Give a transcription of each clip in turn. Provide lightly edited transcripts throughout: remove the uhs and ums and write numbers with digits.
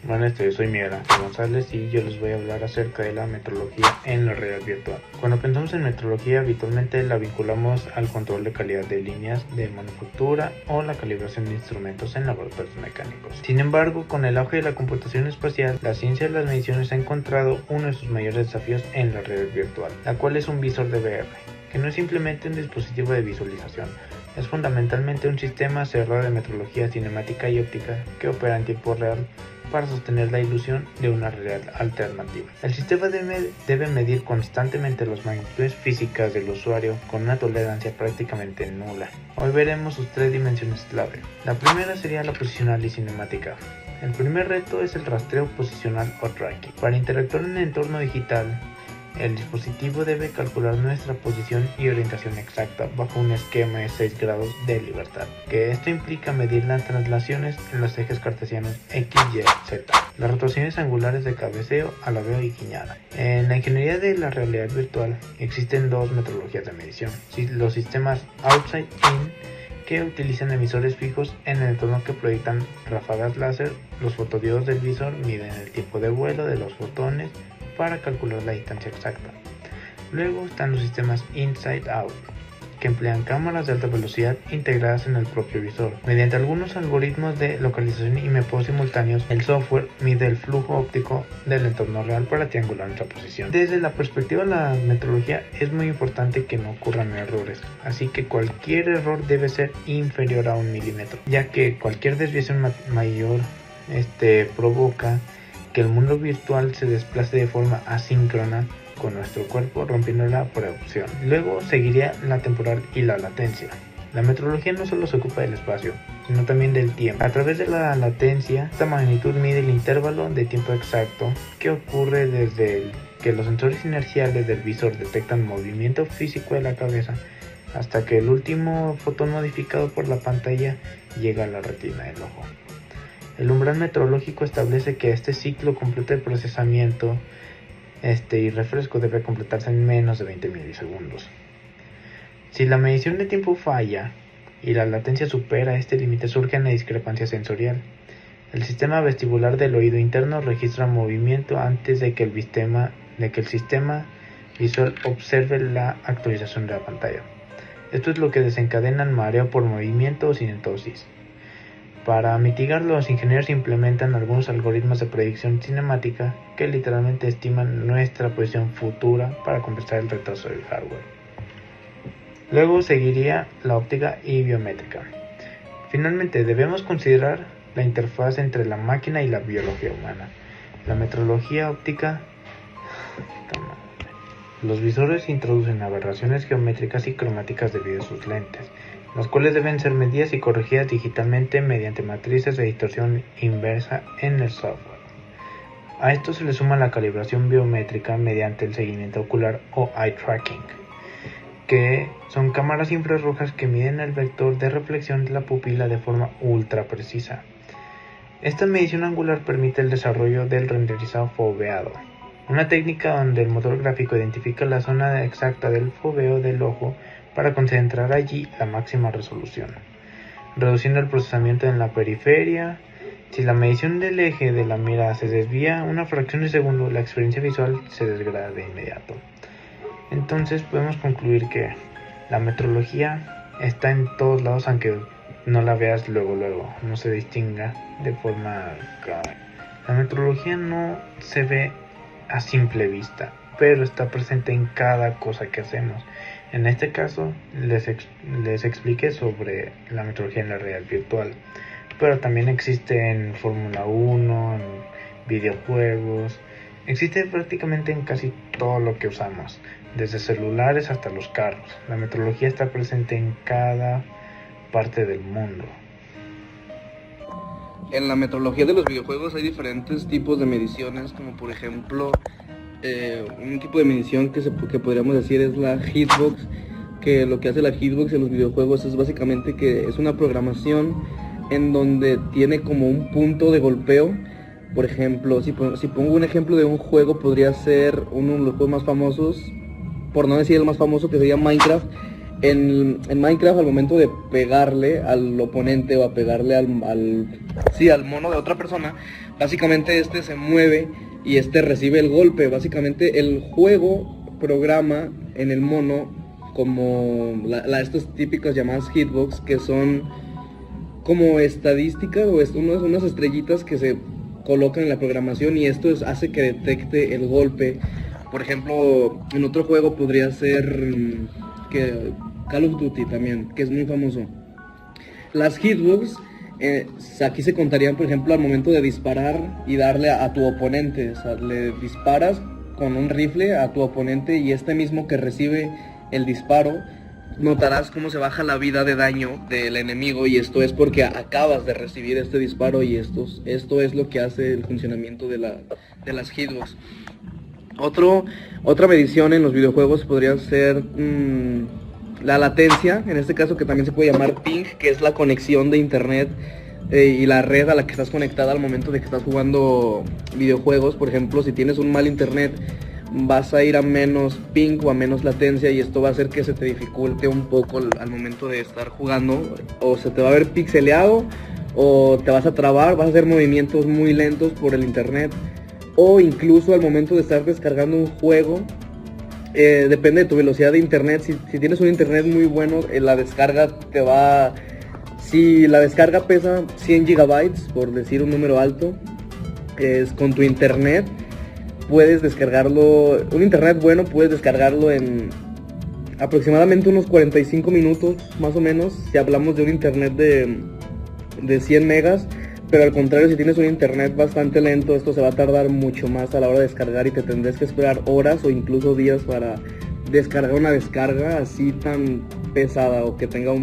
Soy Miguel Ángel González y yo les voy a hablar acerca de la metrología en la realidad virtual. Cuando pensamos en metrología, habitualmente la vinculamos al control de calidad de líneas de manufactura o la calibración de instrumentos en laboratorios mecánicos. Sin embargo, con el auge de la computación espacial, la ciencia de las mediciones ha encontrado uno de sus mayores desafíos en la realidad virtual, la cual es un visor de VR, que no es simplemente un dispositivo de visualización, es fundamentalmente un sistema cerrado de metrología cinemática y óptica que opera en tiempo real para sostener la ilusión de una realidad alternativa. El sistema debe medir constantemente las magnitudes físicas del usuario con una tolerancia prácticamente nula. Hoy veremos sus tres dimensiones clave. La primera sería la posicional y cinemática. El primer reto es el rastreo posicional o tracking. Para interactuar en el entorno digital, el dispositivo debe calcular nuestra posición y orientación exacta bajo un esquema de 6 grados de libertad, que esto implica medir las traslaciones en los ejes cartesianos X, Y, Z, las rotaciones angulares de cabeceo, alaveo y guiñada. En la ingeniería de la realidad virtual existen dos metodologías de medición: los sistemas outside-in, que utilizan emisores fijos en el entorno que proyectan ráfagas láser. Los fotodiodos del visor miden el tiempo de vuelo de los fotones para calcular la distancia exacta. Luego están los sistemas Inside Out, que emplean cámaras de alta velocidad integradas en el propio visor. Mediante algunos algoritmos de localización y mapeos simultáneos, el software mide el flujo óptico del entorno real para triangular nuestra posición. Desde la perspectiva de la metrología, es muy importante que no ocurran errores, así que cualquier error debe ser inferior a 1 milímetro, ya que cualquier desviación mayor provoca que el mundo virtual se desplace de forma asíncrona con nuestro cuerpo, rompiéndola por opción. Luego seguiría la temporal y la latencia. La metrología no solo se ocupa del espacio, sino también del tiempo. A través de la latencia, esta magnitud mide el intervalo de tiempo exacto que ocurre desde que los sensores inerciales del visor detectan movimiento físico de la cabeza hasta que el último fotón modificado por la pantalla llega a la retina del ojo. El umbral metrológico establece que este ciclo completo de procesamiento y refresco debe completarse en menos de 20 milisegundos. Si la medición de tiempo falla y la latencia supera este límite, surge una discrepancia sensorial. El sistema vestibular del oído interno registra movimiento antes de que el sistema visual observe la actualización de la pantalla. Esto es lo que desencadena el mareo por movimiento o cinetosis. Para mitigarlo, los ingenieros implementan algunos algoritmos de predicción cinemática que literalmente estiman nuestra posición futura para compensar el retraso del hardware. Luego seguiría la óptica y biométrica. Finalmente, debemos considerar la interfaz entre la máquina y la biología humana. La metrología óptica. Los visores introducen aberraciones geométricas y cromáticas debido a sus lentes, las cuales deben ser medidas y corregidas digitalmente mediante matrices de distorsión inversa en el software. A esto se le suma la calibración biométrica mediante el seguimiento ocular o eye tracking, que son cámaras infrarrojas que miden el vector de reflexión de la pupila de forma ultra precisa. Esta medición angular permite el desarrollo del renderizado foveado, una técnica donde el motor gráfico identifica la zona exacta del foveo del ojo para concentrar allí la máxima resolución, reduciendo el procesamiento en la periferia. Si la medición del eje de la mirada se desvía una fracción de segundo, la experiencia visual se degrada de inmediato. Entonces podemos concluir que la metrología está en todos lados, aunque no la veas luego, no se distinga de forma clara. La metrología no se ve a simple vista, pero está presente en cada cosa que hacemos. En este caso les expliqué sobre la metrología en la realidad virtual, pero también existe en Fórmula 1, en videojuegos, existe prácticamente en casi todo lo que usamos, desde celulares hasta los carros. La metrología está presente en cada parte del mundo. En la metrología de los videojuegos hay diferentes tipos de mediciones, como por ejemplo un tipo de medición que podríamos decir es la hitbox, que lo que hace la hitbox en los videojuegos es básicamente que es una programación en donde tiene como un punto de golpeo. Por ejemplo, si pongo un ejemplo de un juego, podría ser uno de los juegos más famosos, por no decir el más famoso, que sería Minecraft, En Minecraft, al momento de pegarle al oponente o a pegarle sí, al mono de otra persona, básicamente este se mueve y este recibe el golpe. Básicamente el juego programa en el mono como estas típicas llamadas hitbox, que son como estadísticas o unas estrellitas que se colocan en la programación, y esto hace que detecte el golpe. Por ejemplo, en otro juego podría ser que Call of Duty también, que es muy famoso. Las hitbox aquí se contarían, por ejemplo, al momento de disparar y darle a tu oponente. O sea, le disparas con un rifle a tu oponente y este mismo que recibe el disparo, notarás cómo se baja la vida de daño del enemigo, y esto es porque acabas de recibir este disparo, y esto es lo que hace el funcionamiento de las hitbox. Otra medición en los videojuegos podría ser la latencia, en este caso, que también se puede llamar ping, que es la conexión de internet y la red a la que estás conectada al momento de que estás jugando videojuegos. Por ejemplo, si tienes un mal internet, vas a ir a menos ping o a menos latencia, y esto va a hacer que se te dificulte un poco al momento de estar jugando, o se te va a ver pixeleado, o te vas a trabar, vas a hacer movimientos muy lentos por el internet, o incluso al momento de estar descargando un juego. Depende de tu velocidad de internet. Si tienes un internet muy bueno, la descarga te va... Si la descarga pesa 100 gigabytes, por decir un número alto, con tu internet puedes descargarlo. Un internet bueno puedes descargarlo en aproximadamente unos 45 minutos, más o menos, si hablamos de un internet de 100 megas. Pero al contrario, si tienes un internet bastante lento, esto se va a tardar mucho más a la hora de descargar, y te tendrás que esperar horas o incluso días para descargar una descarga así tan pesada, o que tenga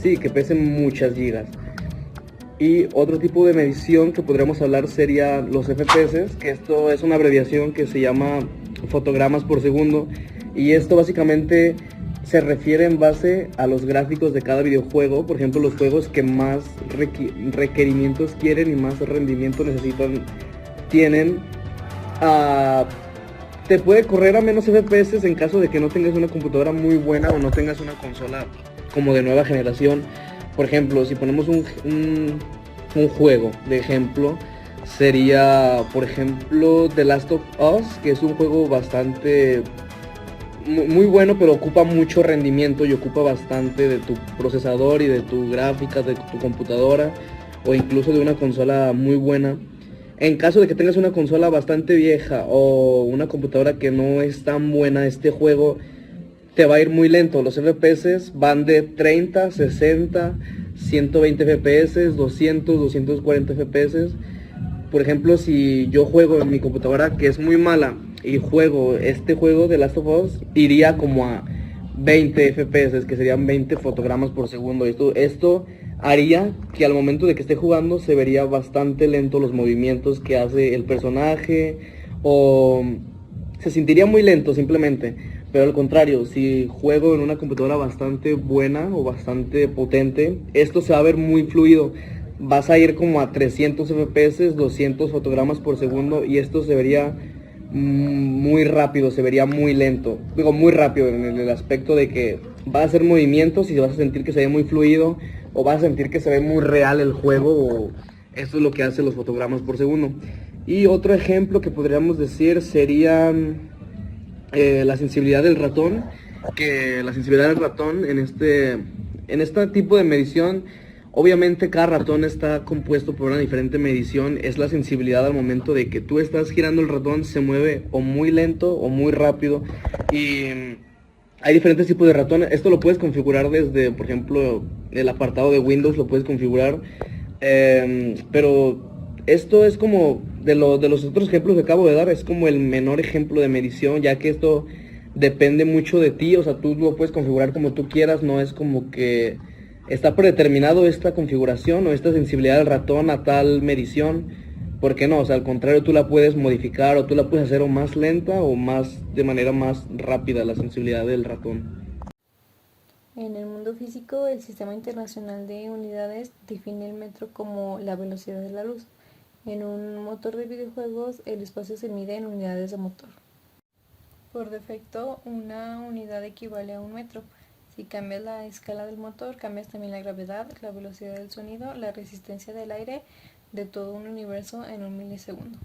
que pese muchas gigas. Y otro tipo de medición que podríamos hablar sería los FPS, que esto es una abreviación que se llama fotogramas por segundo, y esto básicamente se refiere en base a los gráficos de cada videojuego. Por ejemplo, los juegos que más requerimientos quieren y más rendimiento tienen, te puede correr a menos FPS en caso de que no tengas una computadora muy buena o no tengas una consola como de nueva generación. Por ejemplo, si ponemos un juego de ejemplo, sería, por ejemplo, The Last of Us, que es un juego bastante muy bueno, pero ocupa mucho rendimiento y ocupa bastante de tu procesador y de tu gráfica, de tu computadora, o incluso de una consola muy buena. En caso de que tengas una consola bastante vieja o una computadora que no es tan buena, este juego te va a ir muy lento. Los FPS van de 30, 60, 120 FPS, 200, 240 FPS. Por ejemplo, si yo juego en mi computadora, que es muy mala, y juego este juego de Last of Us, iría como a 20 FPS, que serían 20 fotogramas por segundo. Esto haría que al momento de que esté jugando se vería bastante lento los movimientos que hace el personaje, o se sentiría muy lento simplemente. Pero al contrario, si juego en una computadora bastante buena o bastante potente, esto se va a ver muy fluido. Vas a ir como a 300 FPS, 200 fotogramas por segundo, y esto se vería muy rápido, se vería muy lento. Digo, muy rápido en el aspecto de que vas a hacer movimientos y vas a sentir que se ve muy fluido, o vas a sentir que se ve muy real el juego, o esto es lo que hacen los fotogramas por segundo. Y otro ejemplo que podríamos decir sería la sensibilidad del ratón, que la sensibilidad del ratón en este tipo de medición, obviamente cada ratón está compuesto por una diferente medición. Es la sensibilidad al momento de que tú estás girando el ratón, se mueve o muy lento o muy rápido, y hay diferentes tipos de ratones. Esto lo puedes configurar desde, por ejemplo, el apartado de Windows, lo puedes configurar, pero esto es como, de los otros ejemplos que acabo de dar, es como el menor ejemplo de medición, ya que esto depende mucho de ti. O sea, tú lo puedes configurar como tú quieras, no es como que está predeterminado esta configuración o esta sensibilidad del ratón a tal medición, porque no, o sea, al contrario, tú la puedes modificar, o tú la puedes hacer o más lenta o de manera más rápida, la sensibilidad del ratón. En el mundo físico, el Sistema Internacional de Unidades define el metro como la velocidad de la luz. En un motor de videojuegos, el espacio se mide en unidades de motor. Por defecto, una unidad equivale a un metro. Si cambias la escala del motor, cambias también la gravedad, la velocidad del sonido, la resistencia del aire de todo un universo en un milisegundo.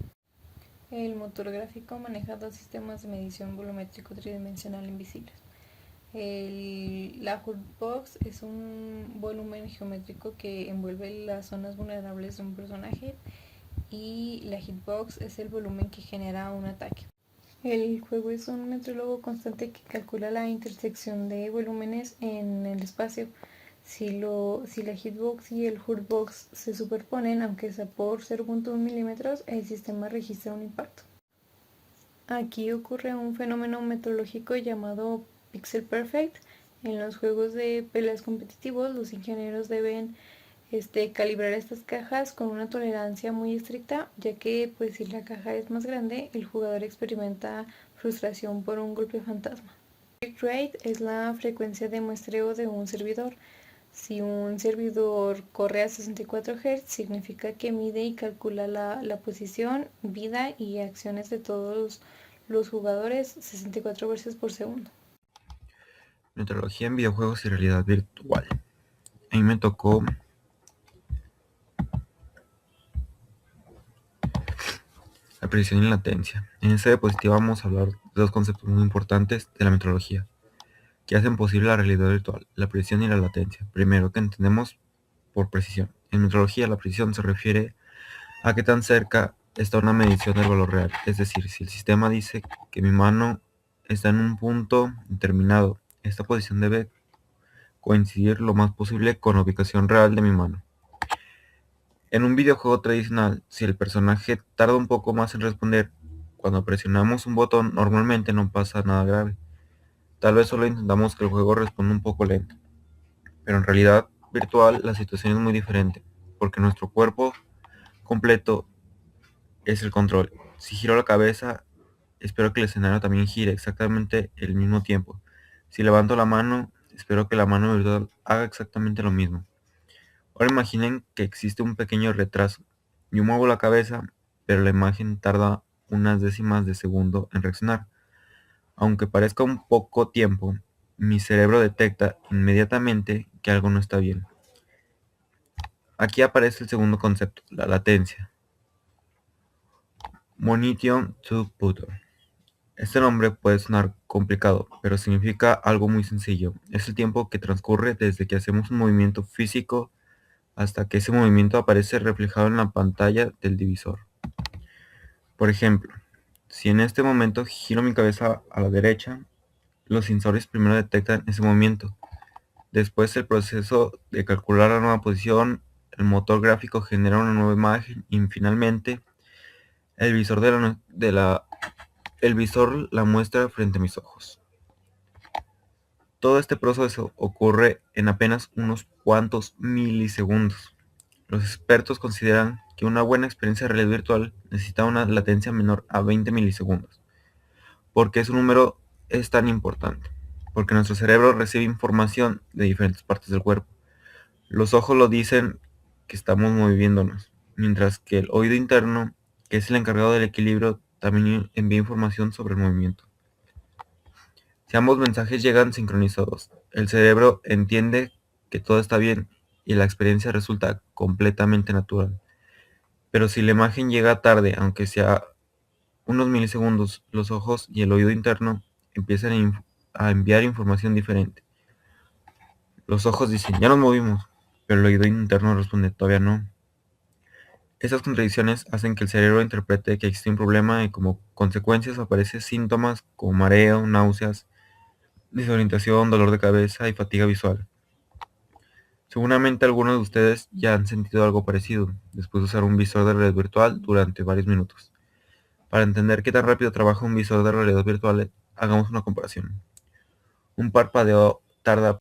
El motor gráfico maneja dos sistemas de medición volumétrico tridimensional invisibles. La HUDbox es un volumen geométrico que envuelve las zonas vulnerables de un personaje, y la hitbox es el volumen que genera un ataque. El juego es un metrólogo constante que calcula la intersección de volúmenes en el espacio. Si la hitbox y el HUDbox se superponen, aunque sea por 0.1 milímetros, el sistema registra un impacto. Aquí ocurre un fenómeno metrológico llamado pixel perfect. En los juegos de peleas competitivos, los ingenieros deben calibrar estas cajas con una tolerancia muy estricta, ya que pues si la caja es más grande, el jugador experimenta frustración por un golpe fantasma. Click rate es la frecuencia de muestreo de un servidor. Si un servidor corre a 64 Hz, significa que mide y calcula la posición, vida y acciones de todos los jugadores 64 veces por segundo. Metrología en videojuegos y realidad virtual. A mí me tocó la precisión y latencia. En esta diapositiva vamos a hablar de dos conceptos muy importantes de la metrología que hacen posible la realidad virtual, la precisión y la latencia. Primero, ¿qué entendemos por precisión? En metrología, la precisión se refiere a qué tan cerca está una medición del valor real. Es decir, si el sistema dice que mi mano está en un punto determinado, esta posición debe coincidir lo más posible con la ubicación real de mi mano. En un videojuego tradicional, si el personaje tarda un poco más en responder, cuando presionamos un botón normalmente no pasa nada grave. Tal vez solo intentamos que el juego responda un poco lento. Pero en realidad virtual la situación es muy diferente, porque nuestro cuerpo completo es el control. Si giro la cabeza, espero que el escenario también gire exactamente al mismo tiempo. Si levanto la mano, espero que la mano virtual haga exactamente lo mismo. Ahora imaginen que existe un pequeño retraso. Yo muevo la cabeza, pero la imagen tarda unas décimas de segundo en reaccionar. Aunque parezca un poco tiempo, mi cerebro detecta inmediatamente que algo no está bien. Aquí aparece el segundo concepto, la latencia. Motion to Photo. Este nombre puede sonar complicado, pero significa algo muy sencillo. Es el tiempo que transcurre desde que hacemos un movimiento físico hasta que ese movimiento aparece reflejado en la pantalla del divisor. Por ejemplo, si en este momento giro mi cabeza a la derecha, los sensores primero detectan ese movimiento. Después el proceso de calcular la nueva posición, el motor gráfico genera una nueva imagen y finalmente el visor la muestra frente a mis ojos. Todo este proceso ocurre en apenas unos cuantos milisegundos. Los expertos consideran que una buena experiencia de realidad virtual necesita una latencia menor a 20 milisegundos. ¿Por qué ese número es tan importante? Porque nuestro cerebro recibe información de diferentes partes del cuerpo. Los ojos lo dicen que estamos moviéndonos, mientras que el oído interno, que es el encargado del equilibrio, también envía información sobre el movimiento. Si ambos mensajes llegan sincronizados, el cerebro entiende que todo está bien y la experiencia resulta completamente natural. Pero si la imagen llega tarde, aunque sea unos milisegundos, los ojos y el oído interno empiezan a enviar información diferente. Los ojos dicen, ya nos movimos, pero el oído interno responde, todavía no. Esas contradicciones hacen que el cerebro interprete que existe un problema y como consecuencias aparecen síntomas como mareo, náuseas, desorientación, dolor de cabeza y fatiga visual. Seguramente algunos de ustedes ya han sentido algo parecido después de usar un visor de realidad virtual durante varios minutos. Para entender qué tan rápido trabaja un visor de realidad virtual, hagamos una comparación. Un parpadeo tarda